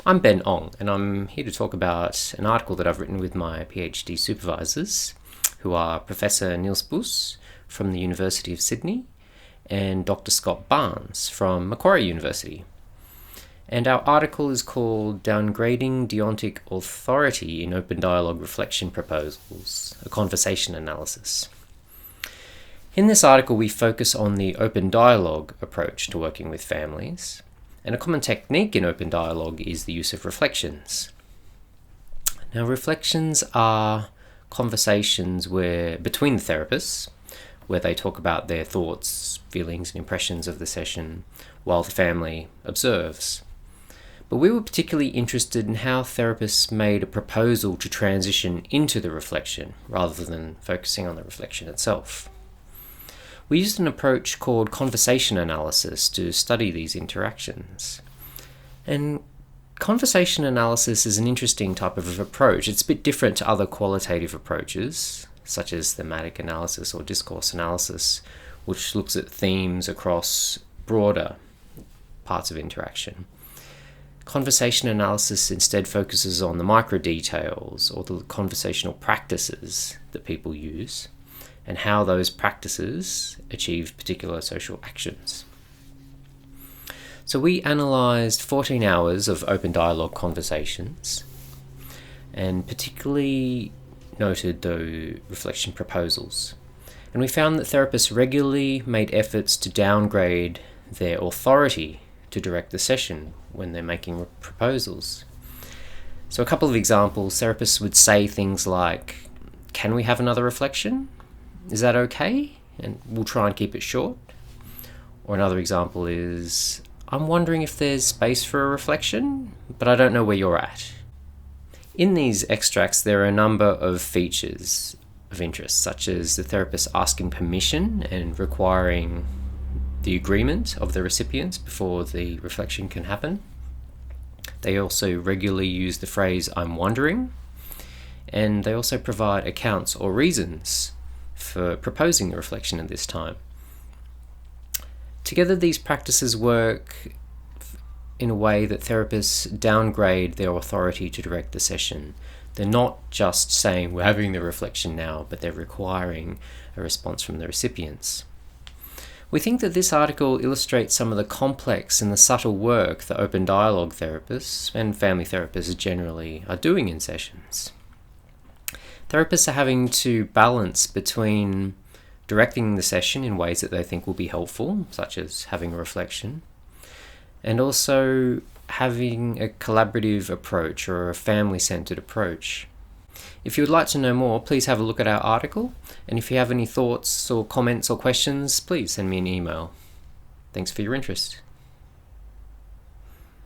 I'm Ben Ong, and I'm here to talk about an article that I've written with my PhD supervisors, who are Professor Niels Buus from the University of Sydney and Dr. Scott Barnes from Macquarie University. And our article is called Downgrading Deontic Authority in Open Dialogue Reflection Proposals, a Conversation Analysis. In this article, we focus on the open dialogue approach to working with families. And a common technique in open dialogue is the use of reflections. Now, reflections are conversations between the therapists, where they talk about their thoughts, feelings, and impressions of the session while the family observes. But we were particularly interested in how therapists made a proposal to transition into the reflection rather than focusing on the reflection itself. We used an approach called conversation analysis to study these interactions. And conversation analysis is an interesting type of approach. It's a bit different to other qualitative approaches, such as thematic analysis or discourse analysis, which looks at themes across broader parts of interaction. Conversation analysis instead focuses on the micro details or the conversational practices that people use, and how those practices achieve particular social actions. So we analysed 14 hours of open dialogue conversations and particularly noted the reflection proposals. And we found that therapists regularly made efforts to downgrade their authority to direct the session when they're making proposals. So a couple of examples, therapists would say things like, "Can we have another reflection? Is that okay?" And we'll try and keep it short. Or another example is, "I'm wondering if there's space for a reflection, but I don't know where you're at." In these extracts, there are a number of features of interest, such as the therapist asking permission and requiring the agreement of the recipients before the reflection can happen. They also regularly use the phrase, "I'm wondering," and they also provide accounts or reasons for proposing the reflection at this time. Together, these practices work in a way that therapists downgrade their authority to direct the session. They're not just saying, "We're having the reflection now," but they're requiring a response from the recipients. We think that this article illustrates some of the complex and the subtle work that open dialogue therapists and family therapists generally are doing in sessions. Therapists are having to balance between directing the session in ways that they think will be helpful, such as having a reflection, and also having a collaborative approach or a family-centered approach. If you would like to know more, please have a look at our article, and if you have any thoughts or comments or questions, please send me an email. Thanks for your interest.